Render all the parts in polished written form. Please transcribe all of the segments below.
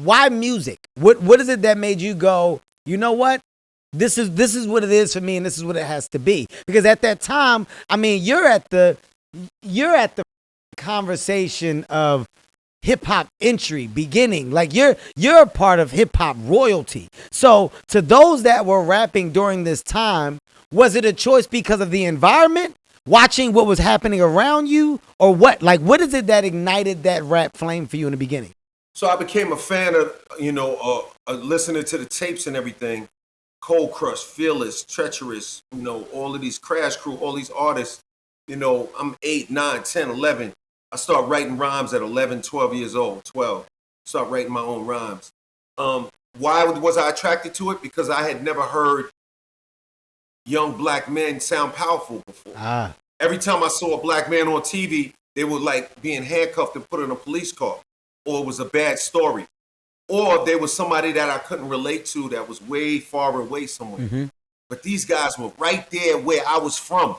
why music? What is it that made you go, you know what? This is what it is for me, and this is what it has to be. Because at that time, I mean, you're at the conversation of hip hop entry beginning. Like you're a part of hip hop royalty. So to those that were rapping during this time, was it a choice because of the environment, watching what was happening around you, or what? Like, what is it that ignited that rap flame for you in the beginning? So I became a fan of, listening to the tapes and everything. Cold Crush, Fearless, Treacherous, all of these Crash Crew, all these artists. I'm 8, 9, 10, 11. I start writing rhymes at 11, 12 years old, 12. Start writing my own rhymes. Why was I attracted to it? Because I had never heard young black men sound powerful before. Every time I saw a black man on TV, they were like being handcuffed and put in a police car, or it was a bad story, or there was somebody that I couldn't relate to that was way far away somewhere. Mm-hmm. But these guys were right there where I was from,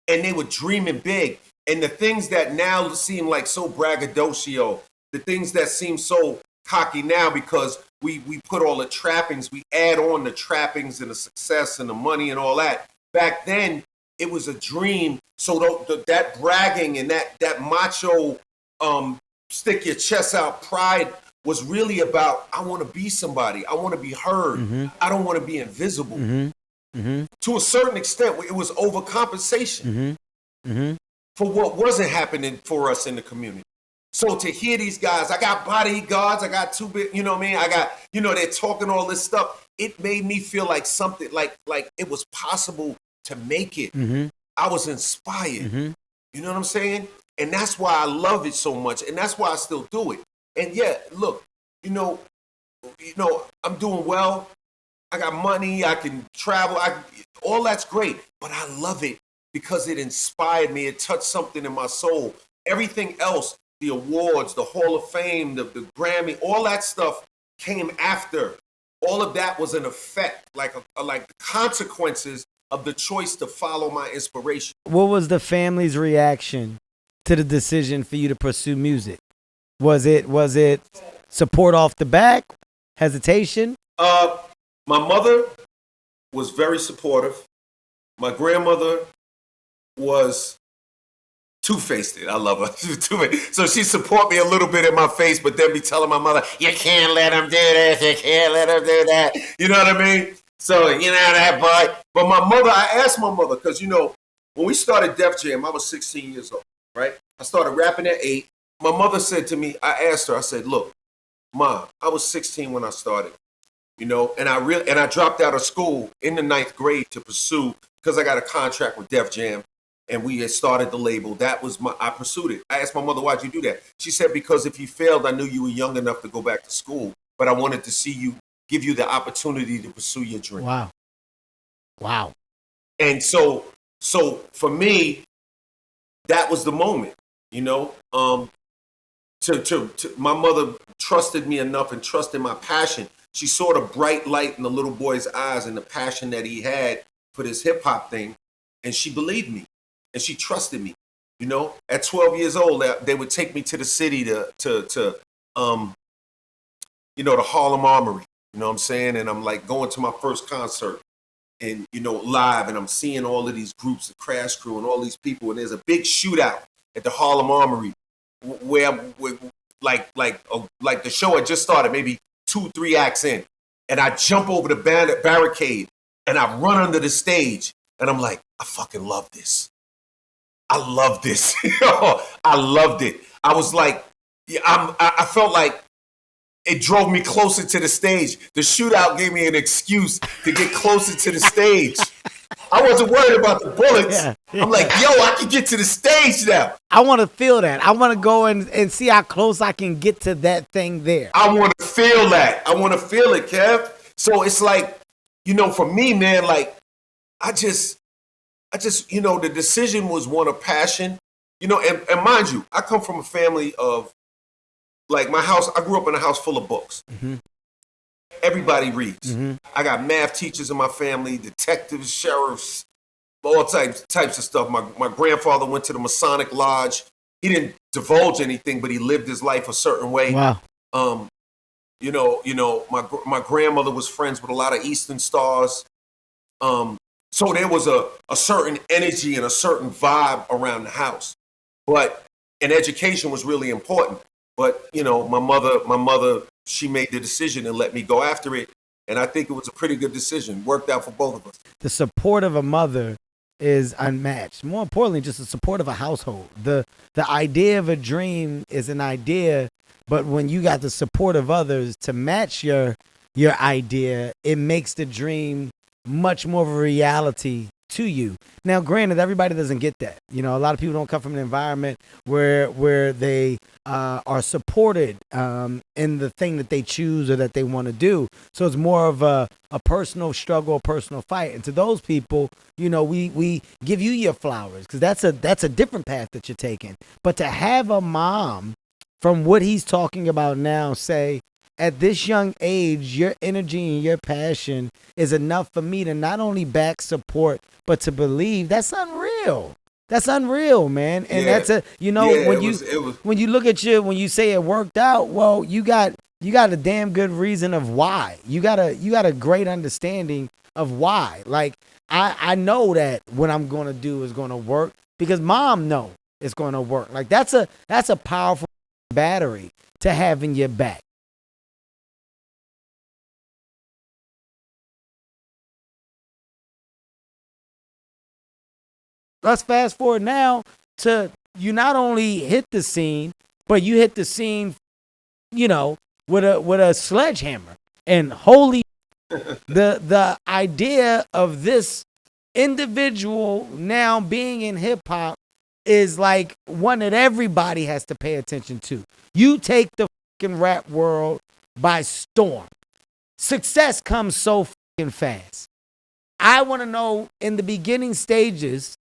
and they were dreaming big. And the things that now seem like so braggadocio, the things that seem so cocky now because we put all the trappings, we add on the trappings and the success and the money and all that. Back then, it was a dream. So that bragging and that macho stick your chest out pride was really about, I want to be somebody. I want to be heard. Mm-hmm. I don't want to be invisible. Mm-hmm. Mm-hmm. To a certain extent, it was overcompensation. Mm-hmm. Mm-hmm. For what wasn't happening for us in the community. So to hear these guys, I got bodyguards, I got 2 bit, I got, they're talking all this stuff. It made me feel like something, like it was possible to make it. Mm-hmm. I was inspired. Mm-hmm. You know what I'm saying? And that's why I love it so much. And that's why I still do it. And yeah, look, I'm doing well. I got money, I can travel, all that's great. But I love it. Because it inspired me, it touched something in my soul. Everything else, the awards, the Hall of Fame, the Grammy, all that stuff came after. All of that was an effect, like the consequences of the choice to follow my inspiration. What was the family's reaction to the decision for you to pursue music? Was it support off the back, hesitation? My mother was very supportive. My grandmother was two-faced. I love her. So she support me a little bit in my face, but then be telling my mother, you can't let him do this, you can't let him do that. You know what I mean? So, that boy. But my mother, I asked my mother, because, when we started Def Jam, I was 16 years old, right? I started rapping at 8. My mother said to me, I asked her, I said, look, Ma, I was 16 when I started, and I dropped out of school in the 9th grade to pursue, because I got a contract with Def Jam. And we had started the label. I pursued it. I asked my mother, why'd you do that? She said, because if you failed, I knew you were young enough to go back to school, but I wanted to see you, give you the opportunity to pursue your dream. Wow. And so for me, that was the moment, my mother trusted me enough and trusted my passion. She saw the bright light in the little boy's eyes and the passion that he had for this hip hop thing. And she believed me. And she trusted me, At 12 years old, they would take me to the city to the Harlem Armory. You know what I'm saying? And I'm like going to my first concert, and live, and I'm seeing all of these groups, the Crash Crew, and all these people. And there's a big shootout at the Harlem Armory, where the show had just started, maybe 2-3 acts in, and I jump over the barricade, and I run under the stage, and I'm like, I fucking love this. I love this. I loved it. I was like, I felt like it drove me closer to the stage. The shootout gave me an excuse to get closer to the stage. I wasn't worried about the bullets. Yeah. I'm like, I can get to the stage now. I want to feel that. I want to go and see how close I can get to that thing there. I want to feel that. I want to feel it, Kev. So it's like, for me, man, like, I just, the decision was one of passion, and mind you, I come from a family of, like, my house, I grew up in a house full of books. Mm-hmm. Everybody reads. Mm-hmm. I got math teachers in my family, detectives, sheriffs, all types of stuff. My grandfather went to the Masonic Lodge. He didn't divulge anything, but he lived his life a certain way. Wow. My grandmother was friends with a lot of Eastern stars. So there was a certain energy and a certain vibe around the house. But and education was really important. But my mother, she made the decision and let me go after it. And I think it was a pretty good decision. Worked out for both of us. The support of a mother is unmatched. More importantly, just the support of a household. The idea of a dream is an idea, but when you got the support of others to match your idea, it makes the dream much more of a reality to you. Now, granted, everybody doesn't get that. A lot of people don't come from an environment where they are supported in the thing that they choose or that they want to do. So it's more of a personal struggle, a personal fight. And to those people, we give you your flowers because that's a different path that you're taking. But to have a mom, from what he's talking about now, say, at this young age, your energy and your passion is enough for me to not only back, support, but to believe. That's unreal. That's unreal, man. And that's when you look at when you say it worked out, well, you got a damn good reason of why. You got a great understanding of why. Like I know that what I'm gonna do is gonna work because mom know it's gonna work. Like that's a powerful battery to have in your back. Let's fast forward now to you not only hit the scene, but you hit the scene, with a sledgehammer. And holy, the idea of this individual now being in hip hop is like one that everybody has to pay attention to. You take the fucking rap world by storm. Success comes so fucking fast. I want to know in the beginning stages,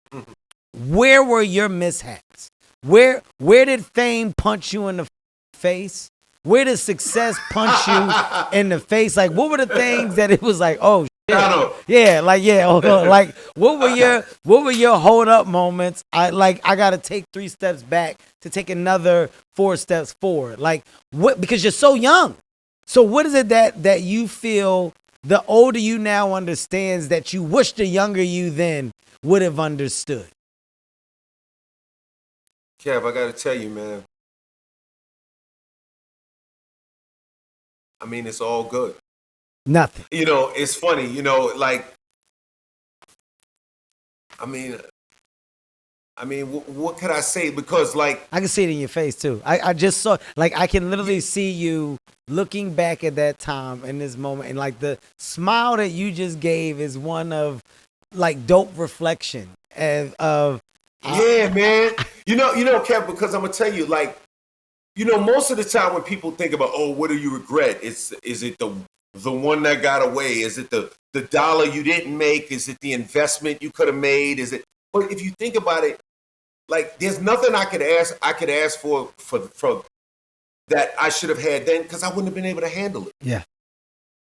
where were your mishaps? Where did fame punch you in the face? Where did success punch you in the face? Like, what were the things that it was like, oh shit. Yeah, hold on. Like, what were your hold up moments? I gotta take 3 steps back to take another 4 steps forward. Like, what? Because you're so young. So what is it that you feel the older you now understands that you wish the younger you then would have understood? Kev, I gotta tell you, man. I mean, it's all good. Nothing. It's funny, what could I say? Because, I can see it in your face, too. I just saw, I can literally see you looking back at that time in this moment. And, the smile that you just gave is one of, dope reflection of yeah, man. Kev, because I'm going to tell you, most of the time when people think about, oh, what do you regret? Is it the one that got away? Is it the dollar you didn't make? Is it the investment you could have made? But if you think about it, there's nothing I could ask for that I should have had then because I wouldn't have been able to handle it. Yeah.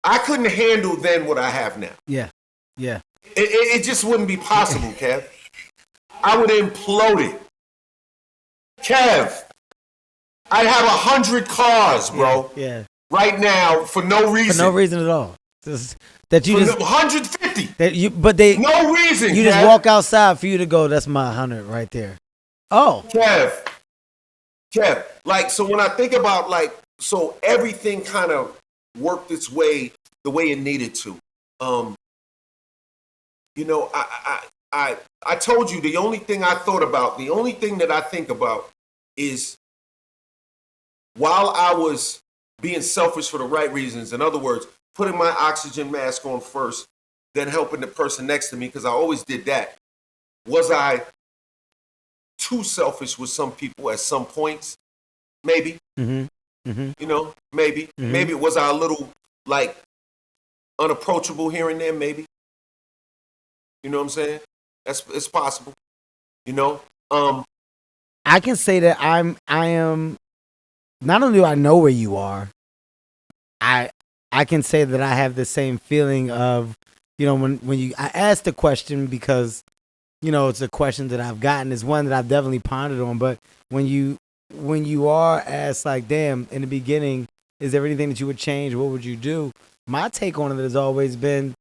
I couldn't handle then what I have now. Yeah. Yeah. It just wouldn't be possible, Kev. I would have imploded. Kev, I'd have 100 cars, bro. Yeah. Right now for no reason. For no reason at all. That you just 150. No reason. You just walk outside for you to go. That's my 100 right there. Oh, Kev. So when I think about so everything kind of worked its way the way it needed to. I told you the only thing I thought about, the only thing that I think about is while I was being selfish for the right reasons. In other words, putting my oxygen mask on first, then helping the person next to me, because I always did that. Was I too selfish with some people at some points? Maybe. Mm-hmm. Mm-hmm. Maybe. Mm-hmm. Maybe was I a little, unapproachable here and there? Maybe. You know what I'm saying? It's possible. I can say that I am. Not only do I know where you are, I can say that I have the same feeling of, when I asked the question because, it's a question that I've gotten. It's one that I've definitely pondered on. But when you are asked, damn, in the beginning, is there anything that you would change? What would you do? My take on it has always been,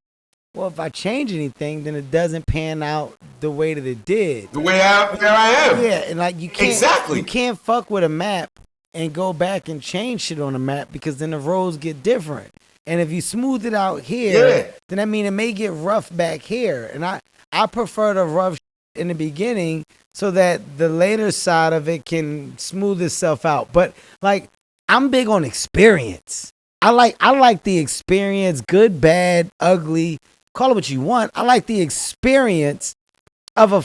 well, if I change anything, then it doesn't pan out the way that it did. The way where I am. Yeah, and like you can't Exactly. you can't fuck with a map and go back and change shit on the map because then the roads get different. And if you smooth it out here, then that mean it may get rough back here. And I prefer the rough in the beginning so that the later side of it can smooth itself out. But like I'm big on experience. I like the experience, good, bad, ugly, call it what you want. I like the experience of a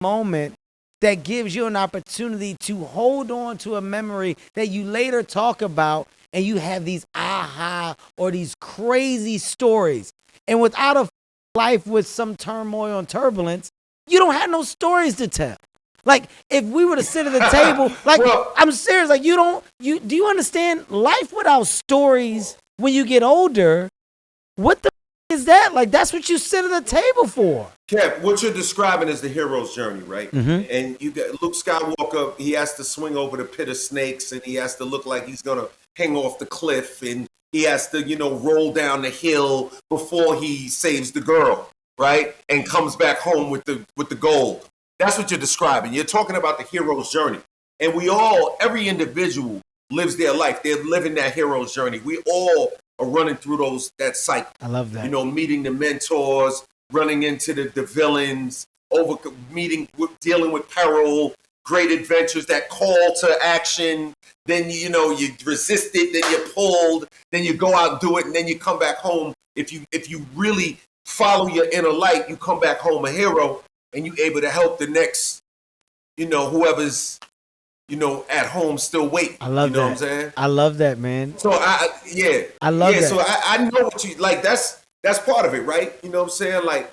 moment that gives you an opportunity to hold on to a memory that you later talk about and you have these aha or these crazy stories. And without a life with some turmoil and turbulence, you don't have no stories to tell. Like if we were to sit at the table, like I'm serious, like do you understand life without stories when you get older? What the is that? Like that's what you sit at the table for. Kev, what you're describing is the hero's journey, right? Mm-hmm. And you got Luke Skywalker, he has to swing over the pit of snakes and he has to look like he's gonna hang off the cliff and he has to, roll down the hill before he saves the girl, right? And comes back home with the gold. That's what you're describing. You're talking about the hero's journey. And every individual lives their life. They're living that hero's journey. We all are running through that cycle. I love that. Meeting the mentors, running into the villains, dealing with peril, great adventures, that call to action. Then, you resist it, then you're pulled, then you go out and do it, and then you come back home. If you really follow your inner light, you come back home a hero. And you able to help the next, whoever's, at home still waiting. I love that. You know what I'm saying? I love that, man. So I love that. So I know what you like. That's part of it, right? You know what I'm saying? Like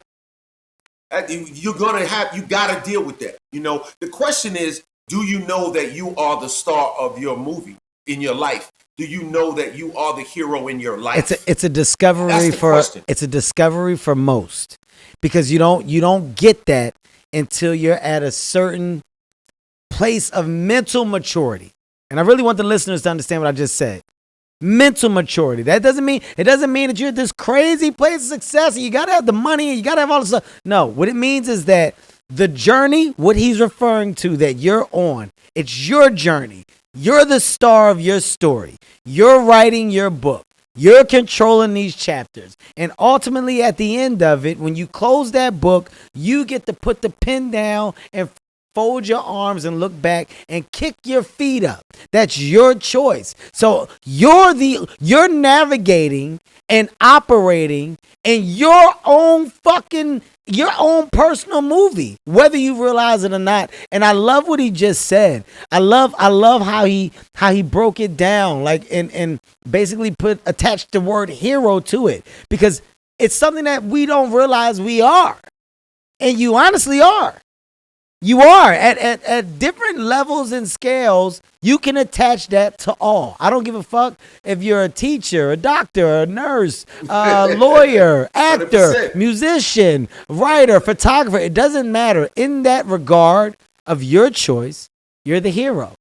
you got to deal with that. The question is, do you know that you are the star of your movie in your life? Do you know that you are the hero in your life? It's a discovery it's a discovery for most. Because you don't get that until you're at a certain place of mental maturity. And I really want the listeners to understand what I just said. Mental maturity. It doesn't mean that you're at this crazy place of success and you gotta have the money and you gotta have all this stuff. No, what it means is that the journey, what he's referring to that you're on, it's your journey. You're the star of your story. You're writing your book. You're controlling these chapters. And ultimately, at the end of it, when you close that book, you get to put the pen down and fold your arms and look back and kick your feet up. That's your choice. So you're navigating and operating in your own personal movie, whether you realize it or not. And I love what he just said. I love how he broke it down, like and basically attached the word hero to it, because it's something that we don't realize we are. And you honestly are. You are at different levels and scales. You can attach that to all. I don't give a fuck if you're a teacher, a doctor, a nurse, a lawyer, actor, 100%. Musician, writer, photographer. It doesn't matter. In that regard of your choice, you're the hero.